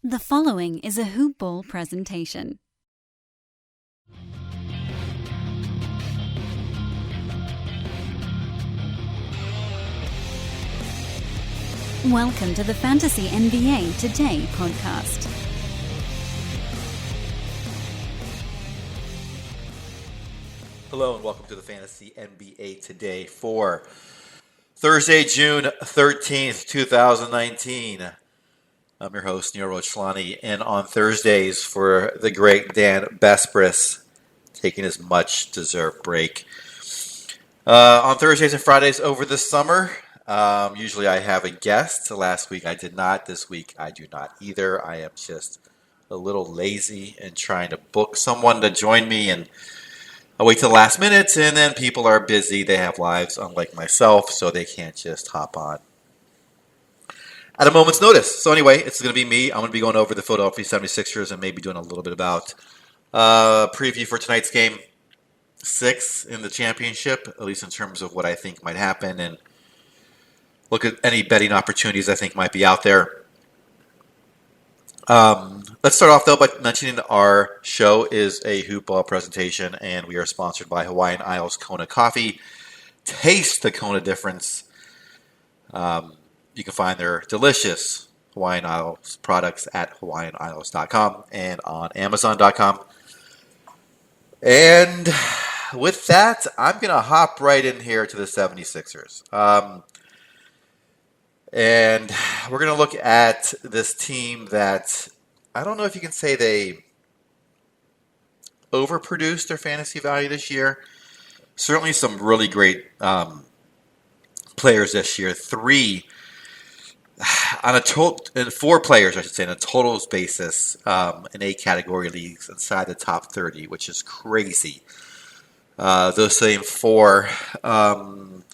The following is a Hoop Ball presentation. Welcome to the Fantasy NBA Today podcast. Hello and welcome to the Fantasy NBA Today for Thursday, June 13th, 2019. I'm your host, Neil Rochlani, and on Thursdays for the great Dan Bespris, taking his much-deserved break. On Thursdays and Fridays over the summer, usually I have a guest. Last week I did not. This week I do not either. I am just a little lazy in trying to book someone to join me, and I wait till the last minute, and then people are busy. They have lives, unlike myself, so they can't just hop on at a moment's notice. So anyway, it's going to be me. I'm going to be going over the Philadelphia 76ers and maybe doing a little bit about preview for tonight's game 6 in the championship, at least in terms of what I think might happen, and look at any betting opportunities I think might be out there. Let's start off, though, by mentioning our show is a Hoop Ball presentation, and we are sponsored by Hawaiian Isles Kona Coffee. Taste the Kona difference. You can find their delicious Hawaiian Isles products at hawaiianisles.com and on amazon.com. And with that, I'm going to hop right in here to the 76ers. And we're going to look at this team that I don't know if you can say they overproduced their fantasy value this year. Certainly some really great players this year. Four players, I should say, on a totals basis in 8 category leagues inside the top 30, which is crazy. Those same 4 on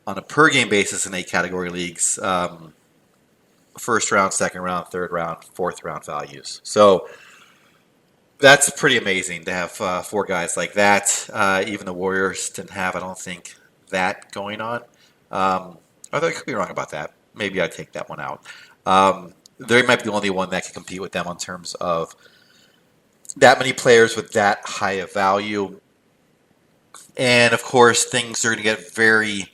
a per game basis in 8 category leagues, first round, second round, third round, fourth round values. So that's pretty amazing to have 4 guys like that. Even the Warriors didn't have, I don't think, that going on. Although I could be wrong about that. Maybe I'd take that one out. They might be the only one that can compete with them in terms of that many players with that high a value. And, of course, things are going to get very...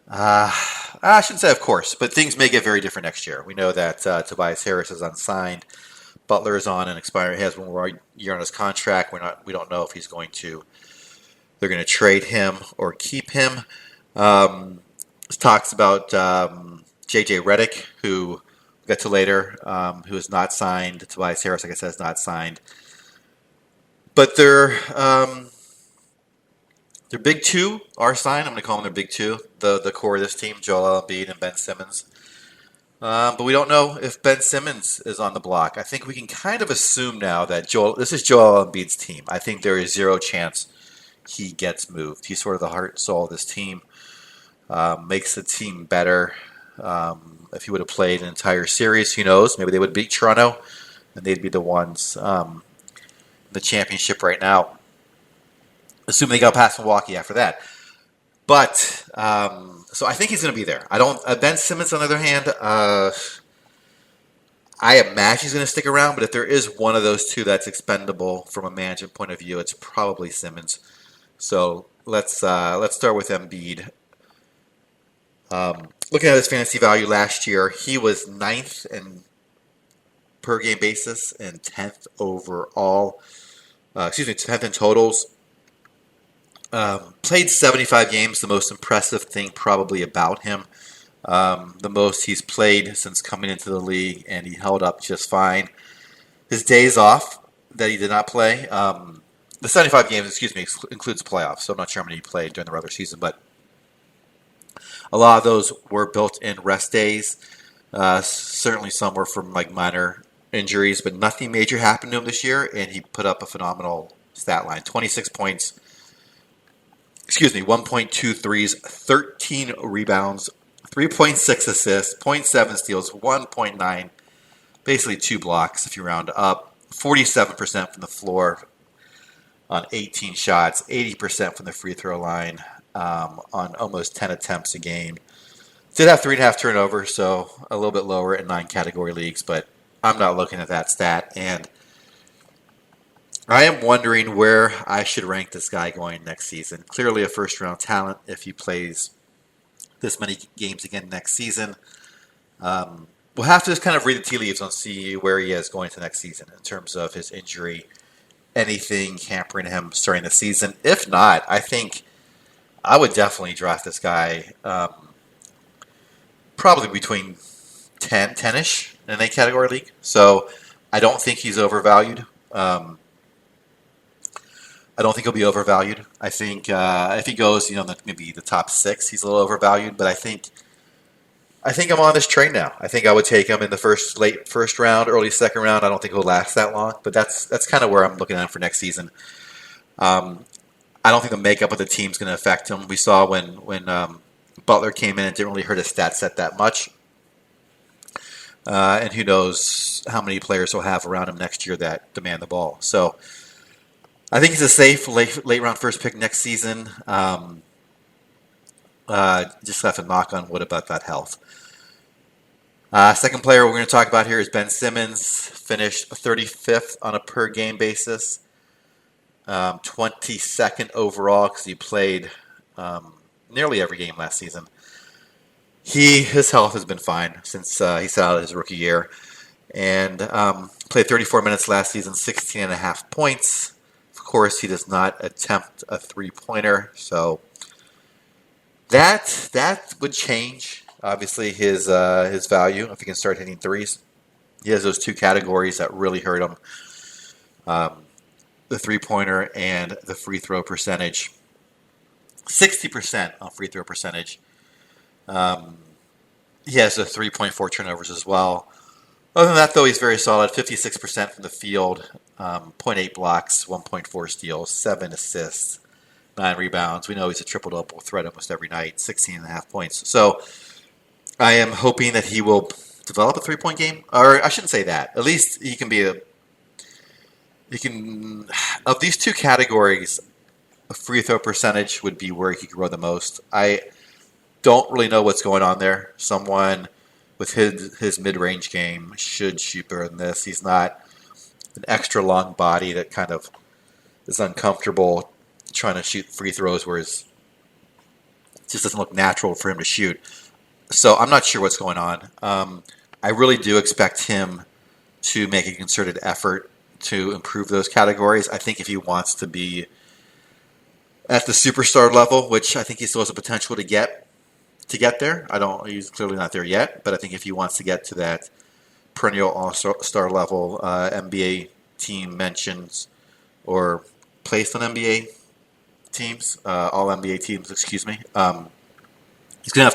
I shouldn't say of course, but things may get very different next year. We know that Tobias Harris is unsigned. Butler is on an expiring. He has 1 more year on his contract. We don't know if he's going to. They're going to trade him or keep him. Talks about J.J. Redick, who we'll get to later, who is not signed. Tobias Harris, like I said, is not signed. But their big 2 are signed. I'm going to call them their big 2, the core of this team, Joel Embiid and Ben Simmons. But we don't know if Ben Simmons is on the block. I think we can kind of assume now that this is Joel Embiid's team. I think there is 0 chance he gets moved. He's sort of the heart and soul of this team. Makes the team better. If he would have played an entire series, who knows? Maybe they would beat Toronto, and they'd be the ones in the championship right now. Assuming they got past Milwaukee after that. But, so I think he's going to be there. Ben Simmons, on the other hand, I imagine he's going to stick around, but if there is one of those 2 that's expendable from a management point of view, it's probably Simmons. So let's start with Embiid. Looking at his fantasy value last year, he was 9th in per game basis and 10th overall. 10th in totals. Played 75 games, the most impressive thing probably about him. The most he's played since coming into the league, and he held up just fine. His days off that he did not play, the 75 games, includes playoffs, so I'm not sure how many he played during the regular season, but a lot of those were built-in rest days. Certainly some were from minor injuries, but nothing major happened to him this year, and he put up a phenomenal stat line. 26 points, 1.2 threes, 13 rebounds, 3.6 assists, 0.7 steals, 1.9, basically 2 blocks if you round up, 47% from the floor on 18 shots, 80% from the free throw line on almost 10 attempts a game. Did have 3.5 turnovers, so a little bit lower in 9 category leagues, but I'm not looking at that stat, and I am wondering where I should rank this guy going next season. Clearly a first-round talent if he plays this many games again next season. We'll have to just kind of read the tea leaves and see where he is going to next season in terms of his injury, anything hampering him starting the season. If not, I think I would definitely draft this guy probably between 10-ish in a category league. So I don't think he's overvalued. I don't think he'll be overvalued. I think if he goes, maybe the top 6, he's a little overvalued. But I think I'm on this train now. I think I would take him in the late first round, early second round. I don't think he'll last that long, but that's kind of where I'm looking at him for next season. I don't think the makeup of the team is going to affect him. We saw when Butler came in, it didn't really hurt his stat set that much. And who knows how many players he'll have around him next year that demand the ball. So I think he's a safe late round first pick next season. Just have to knock on wood about that health. Second player we're going to talk about here is Ben Simmons. Finished 35th on a per game basis. 22nd overall because he played nearly every game last season. His health has been fine since he sat out his rookie year. And played 34 minutes last season, 16 and a half points. Of course, he does not attempt a three-pointer, so that would change, obviously, his value if he can start hitting threes. He has those 2 categories that really hurt him, the three-pointer and the free throw percentage. 60% on free throw percentage. He has a 3.4 turnovers as well. Other than that, though, he's very solid. 56% from the field, 0.8 blocks, 1.4 steals, 7 assists, 9 rebounds. We know he's a triple-double threat almost every night, 16 and a half points. So I am hoping that he will develop a three-point game. Or I shouldn't say that. At least he can of these 2 categories, a free throw percentage would be where he could grow the most. I don't really know what's going on there. Someone with his mid-range game should shoot better than this. He's not an extra long body that kind of is uncomfortable trying to shoot free throws where it just doesn't look natural for him to shoot. So I'm not sure what's going on. I really do expect him to make a concerted effort to improve those categories. I think if he wants to be at the superstar level, which I think he still has the potential to get there. He's clearly not there yet, but I think if he wants to get to that perennial all-star level, NBA team mentions or placed on NBA teams, all NBA teams, excuse me. He's gonna have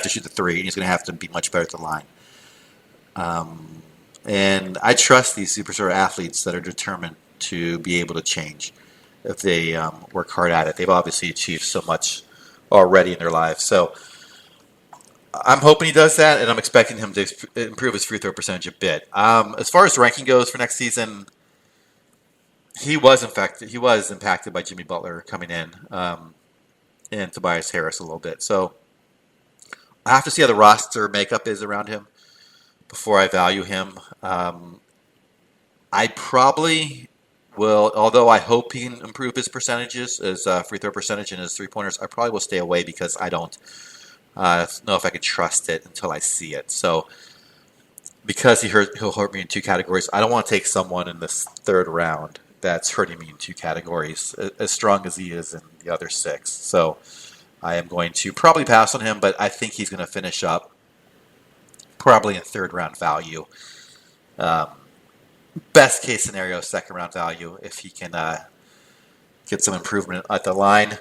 to shoot the three, and he's gonna have to be much better at the line. And I trust these superstar athletes that are determined to be able to change if they work hard at it. They've obviously achieved so much already in their lives. So I'm hoping he does that, and I'm expecting him to improve his free throw percentage a bit. As far as the ranking goes for next season, he was impacted by Jimmy Butler coming in and Tobias Harris a little bit. So I have to see how the roster makeup is around him before I value him. I probably will, although I hope he can improve his percentages, his free throw percentage and his three-pointers, I probably will stay away because I don't know if I can trust it until I see it. So because he'll hurt me in 2 categories, I don't want to take someone in this 3rd round that's hurting me in 2 categories, as strong as he is in the other 6. So I am going to probably pass on him, but I think he's going to finish up probably in 3rd round value. Best case scenario, 2nd round value if he can get some improvement at the line.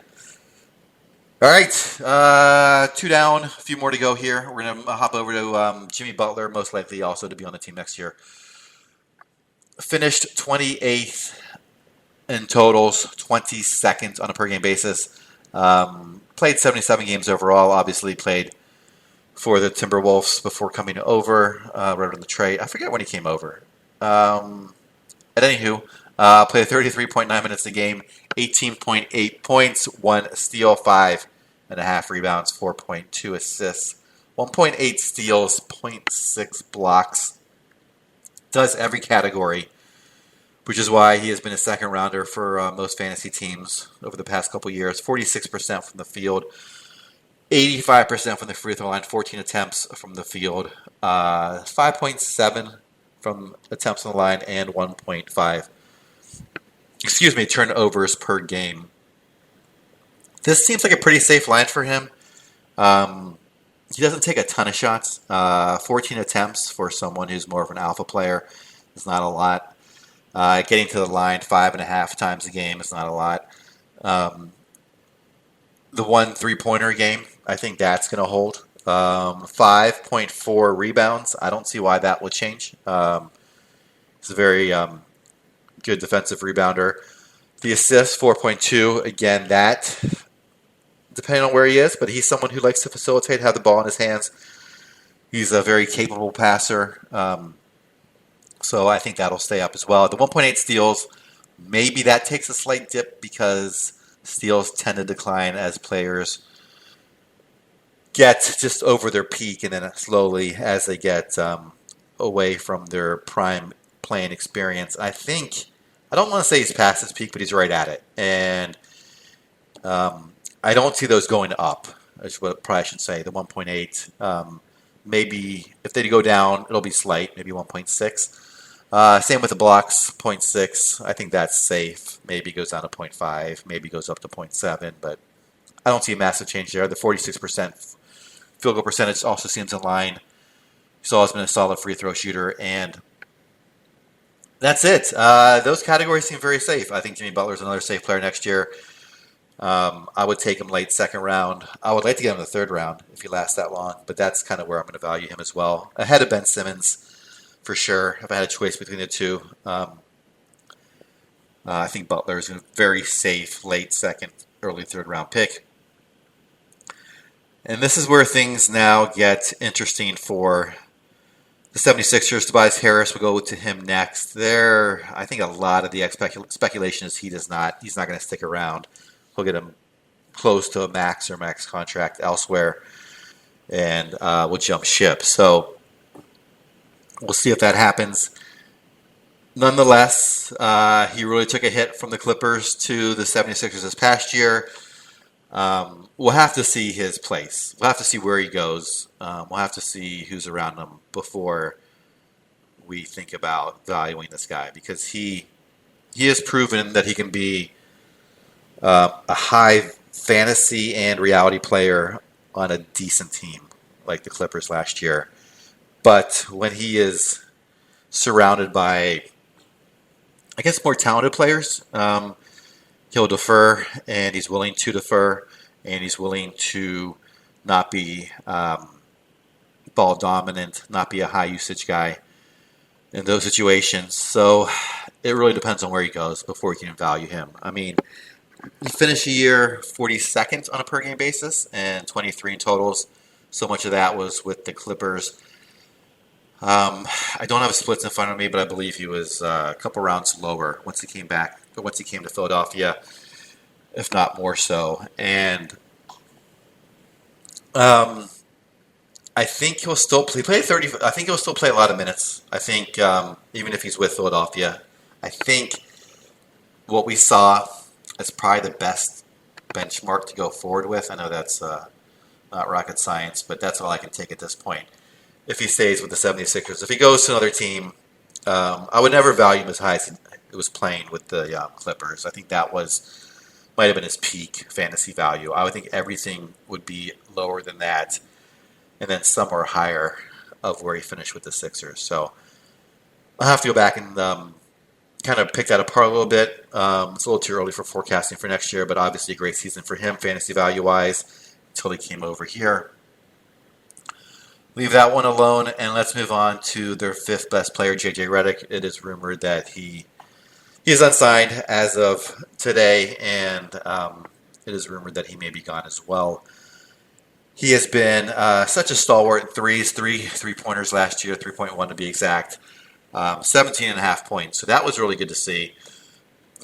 All right, 2 down, a few more to go here. We're going to hop over to Jimmy Butler, most likely also to be on the team next year. Finished 28th in totals, 22nd on a per game basis. Played 77 games overall, obviously played for the Timberwolves before coming over, right on the trade. I forget when he came over. Anywho, played 33.9 minutes a game, 18.8 points, 1 steal, 5.5 rebounds, 4.2 assists, 1.8 steals, 0.6 blocks, Does every category, which is why he has been a second rounder for most fantasy teams over the past couple years. 46% from the field, 85% from the free throw line, 14 attempts from the field, 5.7 from attempts on the line, and 1.5 turnovers per game. This seems like a pretty safe line for him. He doesn't take a ton of shots. 14 attempts for someone who's more of an alpha player is not a lot. Getting to the line 5.5 times a game is not a lot. The one three-pointer game, I think that's going to hold. 5.4 rebounds. I don't see why that would change. He's a very good defensive rebounder. The assists, 4.2. Again, that, depending on where he is, but he's someone who likes to facilitate, have the ball in his hands. He's a very capable passer. So I think that'll stay up as well. The 1.8 steals, maybe that takes a slight dip because steals tend to decline as players get just over their peak, and then slowly as they get away from their prime playing experience. I don't want to say he's past his peak, but he's right at it. And I don't see those going up, is what I probably should say. The 1.8, maybe if they go down, it'll be slight, maybe 1.6. Same with the blocks, 0.6. I think that's safe. Maybe goes down to 0.5, maybe goes up to 0.7, but I don't see a massive change there. The 46% field goal percentage also seems in line. He's always been a solid free throw shooter, and that's it. Those categories seem very safe. I think Jimmy Butler's another safe player next year. I would take him late second round. I would like to get him in the third round if he lasts that long, but that's kind of where I'm going to value him as well. Ahead of Ben Simmons, for sure. If I had a choice between the two, I think Butler is a very safe late second, early third round pick. And this is where things now get interesting for the 76ers. Tobias Harris will go to him next. I think a lot of the speculation is he's not going to stick around. He'll get him close to a max contract elsewhere, and will jump ship. So we'll see if that happens. Nonetheless, he really took a hit from the Clippers to the 76ers this past year. We'll have to see his place. We'll have to see where he goes. We'll have to see who's around him before we think about valuing this guy, because he has proven that he can be a high fantasy and reality player on a decent team like the Clippers last year. But when he is surrounded by, I guess, more talented players, he'll defer, and he's willing to defer, and he's willing to not be ball dominant, not be a high usage guy in those situations. So it really depends on where he goes before we can value him. I mean, he finished the year 42nd on a per game basis and 23 in totals. So much of that was with the Clippers. I don't have splits in front of me, but I believe he was a couple rounds lower once he came to Philadelphia, if not more so. And I think he'll still play 30. I think he'll still play a lot of minutes. I think even if he's with Philadelphia, I think what we saw is probably the best benchmark to go forward with. I know that's not rocket science, but that's all I can take at this point. If he stays with the 76ers. If he goes to another team, I would never value him as high as he was playing with the Clippers. I think that might have been his peak fantasy value. I would think everything would be lower than that, and then somewhere higher of where he finished with the Sixers. So I'll have to go back and kind of pick that apart a little bit. It's a little too early for forecasting for next year, but obviously a great season for him fantasy value-wise until he came over here. Leave that one alone, and let's move on to their fifth best player, J.J. Redick. It is rumored that he is unsigned as of today, and it is rumored that he may be gone as well. He has been such a stalwart in threes, three three-pointers last year, 3.1 to be exact, 17.5 points. So that was really good to see.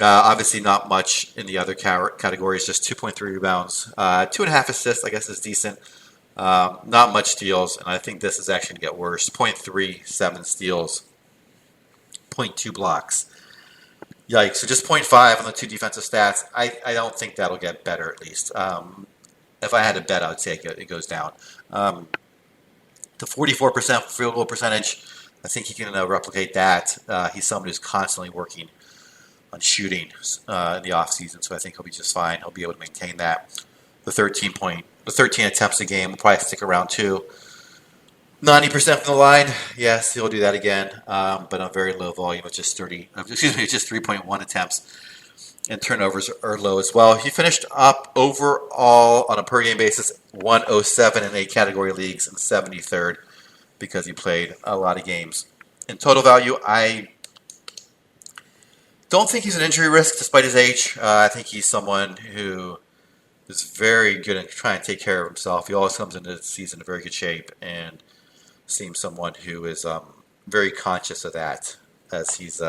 Obviously not much in the other categories, just 2.3 rebounds. 2.5 assists, I guess, is decent. Not much steals, and I think this is actually going to get worse. 0.37 steals 0.2 blocks. Yikes. So just 0.5 on the two defensive stats. I don't think that'll get better, at least. If I had to bet, I would say it goes down. The 44% field goal percentage, I think he can replicate that. He's someone who's constantly working on shooting in the offseason, so I think he'll be just fine. He'll be able to maintain that. The 13 attempts a game will probably stick around too. 90% from the line, yes, he'll do that again, but on very low volume, with just 3.1 attempts, and turnovers are low as well. He finished up overall on a per game basis 107 in 8 category leagues and 73rd because he played a lot of games. In total value, I don't think he's an injury risk despite his age. I think he's someone who is very good at trying to take care of himself. He always comes into the season in very good shape and seems someone who is very conscious of that as he's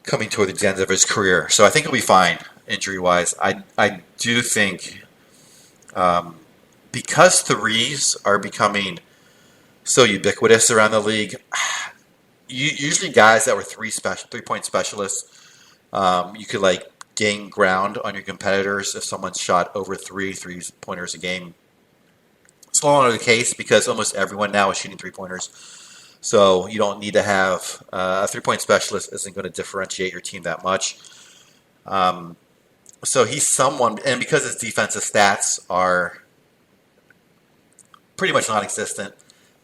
coming toward the end of his career. So I think he'll be fine injury-wise. I do think because threes are becoming so ubiquitous around the league, usually guys that were three-point specialists, you could like gain ground on your competitors if someone's shot over three-pointers a game. It's no longer the case because almost everyone now is shooting three-pointers. So you don't need to have a three-point specialist isn't going to differentiate your team that much. So he's someone, and because his defensive stats are pretty much non-existent,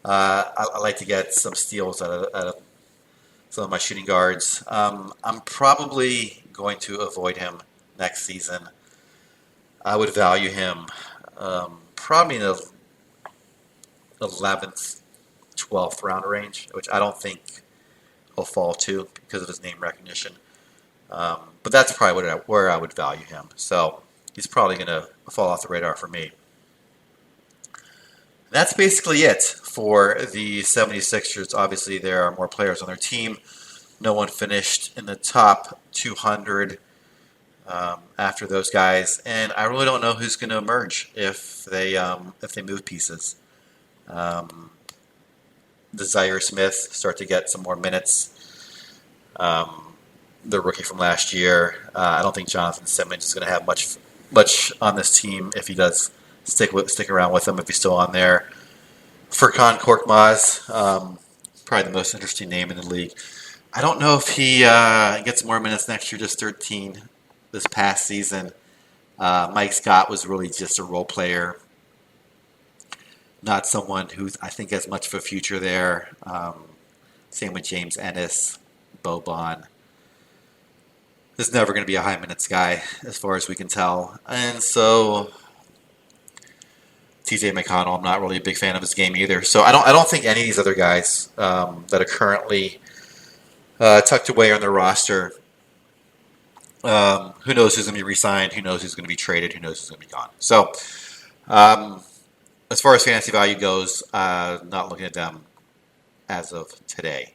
I like to get some steals out of some of my shooting guards. I'm probably going to avoid him next season. I would value him probably in the 11th, 12th round range, which I don't think he'll fall to because of his name recognition. But that's probably where I would value him. So he's probably going to fall off the radar for me. That's basically it for the 76ers. Obviously, there are more players on their team. No one finished in the top 200 after those guys, and I really don't know who's going to emerge if they move pieces. Desire Smith start to get some more minutes. The rookie from last year. I don't think Jonathan Simmons is going to have much on this team if he does stick around with them if he's still on there. Furkan Korkmaz, probably the most interesting name in the league. I don't know if he gets more minutes next year, just 13 this past season. Mike Scott was really just a role player, not someone who I think has much of a future there. Same with James Ennis, Boban. There's never going to be a high minutes guy as far as we can tell. And so TJ McConnell, I'm not really a big fan of his game either. So I don't think any of these other guys that are currently tucked away on their roster, who knows who's going to be re-signed, who knows who's going to be traded, who knows who's going to be gone. So as far as fantasy value goes, not looking at them as of today.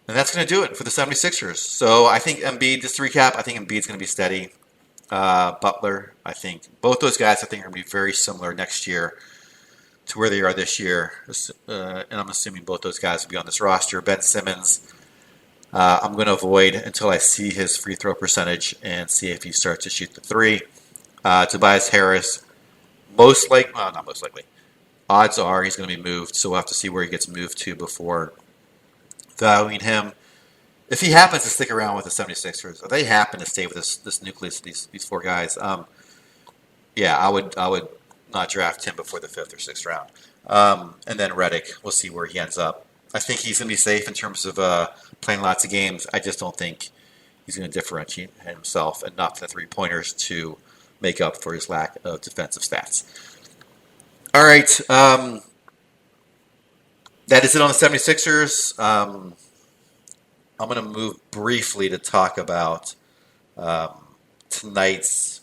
And that's going to do it for the 76ers. So I think Embiid, just to recap, I think Embiid's going to be steady. Butler, I think both those guys, I think, are going to be very similar next year to where they are this year. And I'm assuming both those guys will be on this roster. Ben Simmons, I'm going to avoid until I see his free throw percentage and see if he starts to shoot the three. Tobias Harris, not most likely. Odds are he's going to be moved, so we'll have to see where he gets moved to before valuing him. If he happens to stick around with the 76ers, if they happen to stay with this nucleus, these four guys, I would not draft him before the 5th or 6th round. And then Redick, we'll see where he ends up. I think he's going to be safe in terms of playing lots of games. I just don't think he's going to differentiate himself enough to the three-pointers to make up for his lack of defensive stats. All right. That is it on the 76ers. I'm going to move briefly to talk about tonight's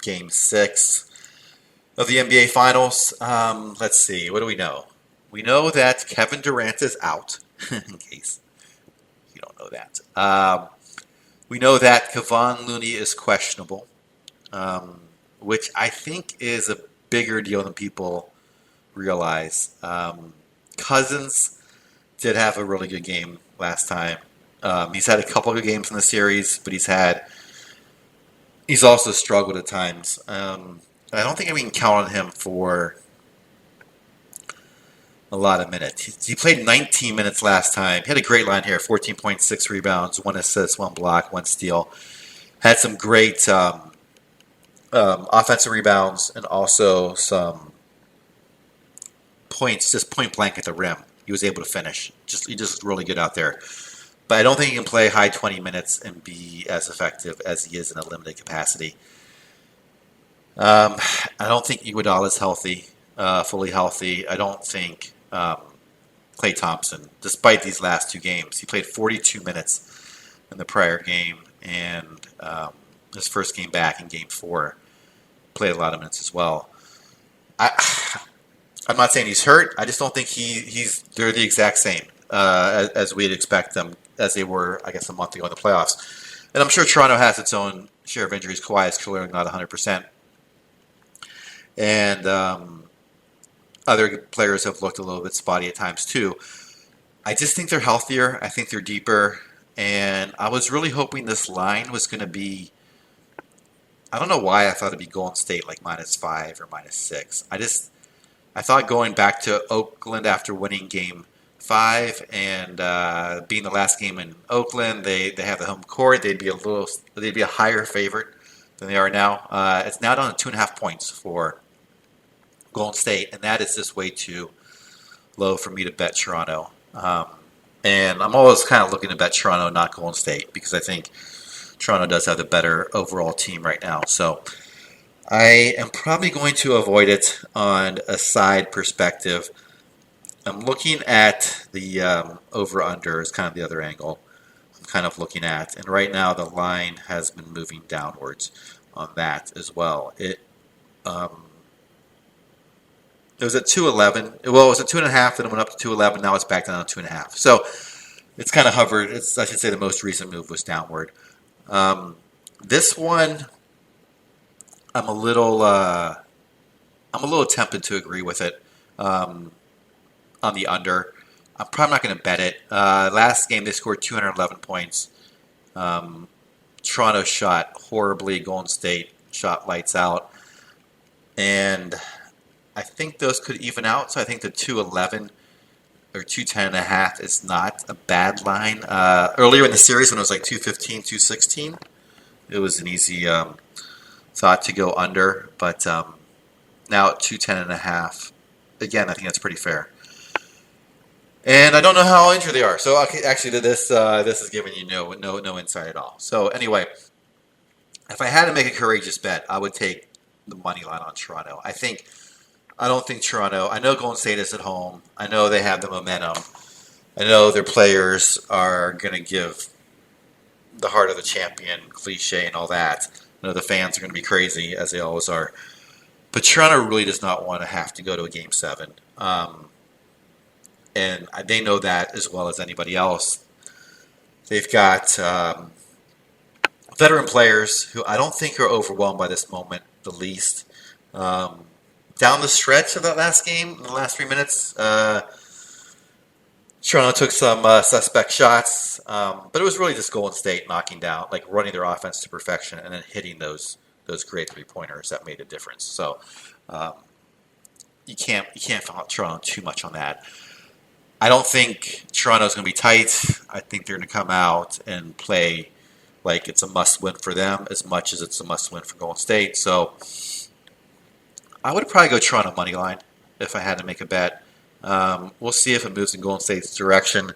Game 6 of the NBA Finals. Let's see. What do we know? We know that Kevin Durant is out, in case you don't know that. We know that Kevon Looney is questionable, which I think is a bigger deal than people realize. Cousins did have a really good game last time. He's had a couple of good games in the series, but he's also struggled at times. I don't think we can count on him for a lot of minutes. He played 19 minutes last time. He had a great line here: 14.6 rebounds, 1 assist, 1 block, 1 steal. Had some great offensive rebounds and also some points, just point blank at the rim. He was able to finish. He just really good out there. But I don't think he can play high 20 minutes and be as effective as he is in a limited capacity. I don't think Iguodala is healthy, fully healthy. I don't think Klay Thompson, despite these last 2 games, he played 42 minutes in the prior game, and his first game back in Game 4 played a lot of minutes as well. I'm not saying he's hurt. I just don't think they're the exact same as we'd expect them, as they were, I guess, a month ago in the playoffs. And I'm sure Toronto has its own share of injuries. Kawhi is clearly not 100%. And other players have looked a little bit spotty at times too. I just think they're healthier. I think they're deeper. And I was really hoping this line was going to be, I don't know why I thought it'd be Golden State like -5 or -6. I thought going back to Oakland after winning Game 5 and being the last game in Oakland, they have the home court. They'd be a higher favorite than they are now. It's now down to 2.5 points for Golden State, and that is just way too low for me to bet Toronto. And I'm always kind of looking to bet Toronto, not Golden State, because I think Toronto does have the better overall team right now. So I am probably going to avoid it on a side perspective. I'm looking at the over-under is kind of the other angle I'm kind of looking at. And right now the line has been moving downwards on that as well. It was at 211. Well, it was at 2.5, then it went up to 211. Now it's back down to 2.5. So it's kind of hovered. I should say the most recent move was downward. This one, I'm a little tempted to agree with it on the under. I'm probably not going to bet it. Last game they scored 211 points. Toronto shot horribly. Golden State shot lights out, and I think those could even out. So I think the 211 or 210.5 is not a bad line. Earlier in the series when it was like 215, 216, it was an easy thought to go under. But now at 210.5, again, I think that's pretty fair. And I don't know how injured they are. So actually, this is giving you no insight at all. So anyway, if I had to make a courageous bet, I would take the money line on Toronto. I don't think Toronto. I know Golden State is at home. I know they have the momentum. I know their players are going to give the heart of the champion cliche and all that. I know the fans are going to be crazy, as they always are. But Toronto really does not want to have to go to a Game 7. And they know that as well as anybody else. They've got veteran players who I don't think are overwhelmed by this moment the least. Down the stretch of that last game, in the last 3 minutes, Toronto took some suspect shots, but it was really just Golden State knocking down, like running their offense to perfection and then hitting those great 3-pointers that made a difference. So you can't fault Toronto too much on that. I don't think Toronto's going to be tight. I think they're going to come out and play like it's a must-win for them as much as it's a must-win for Golden State. So I would probably go Toronto money line if I had to make a bet. We'll see if it moves in Golden State's direction.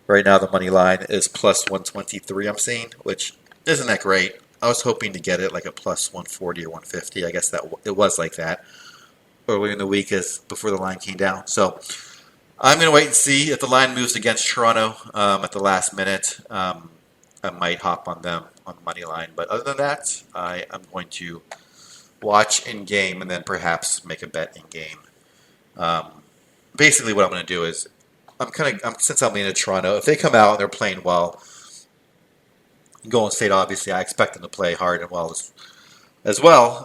Right now, the money line is plus 123, I'm seeing, which isn't that great. I was hoping to get it like a plus 140 or 150. I guess that it was like that earlier in the week before the line came down. So I'm going to wait and see if the line moves against Toronto at the last minute. I might hop on them on the money line. But other than that, I'm going to watch in game and then perhaps make a bet in game. Basically, what I'm going to do is since I'm leaning to Toronto, if they come out and they're playing well, Golden State obviously I expect them to play hard and well as well.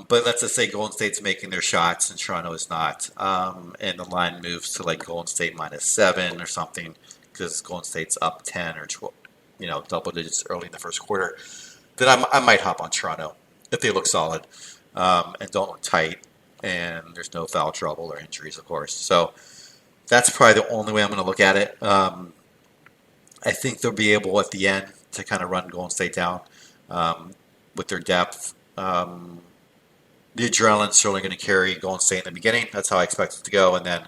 But let's just say Golden State's making their shots and Toronto is not. And the line moves to like Golden State -7 or something because Golden State's up 10 or 12, double digits early in the first quarter. Then I might hop on Toronto if they look solid and don't look tight and there's no foul trouble or injuries, of course. So that's probably the only way I'm going to look at it. I think they'll be able at the end to kind of run Golden State down with their depth. The adrenaline's certainly going to carry Golden State in the beginning. That's how I expect it to go. And then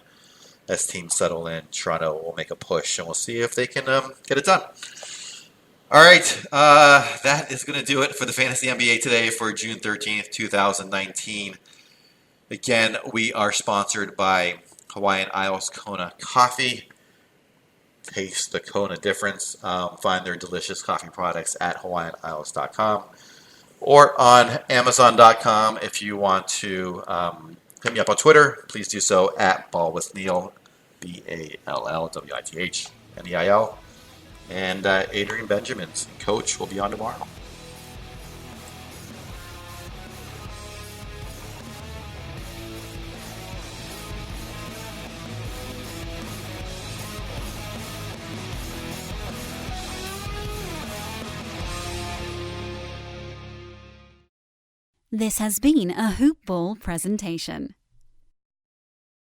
as teams settle in, Toronto will make a push, and we'll see if they can get it done. All right, that is going to do it for the Fantasy NBA today for June 13th, 2019. Again, we are sponsored by Hawaiian Isles Kona Coffee. Taste the Kona difference. Find their delicious coffee products at hawaiianisles.com or on amazon.com. If you want to hit me up on Twitter, please do so at ballwithneil, BALLWITHNEIL. And Adrian Benjamin's coach will be on tomorrow. This has been a Hoop Ball presentation.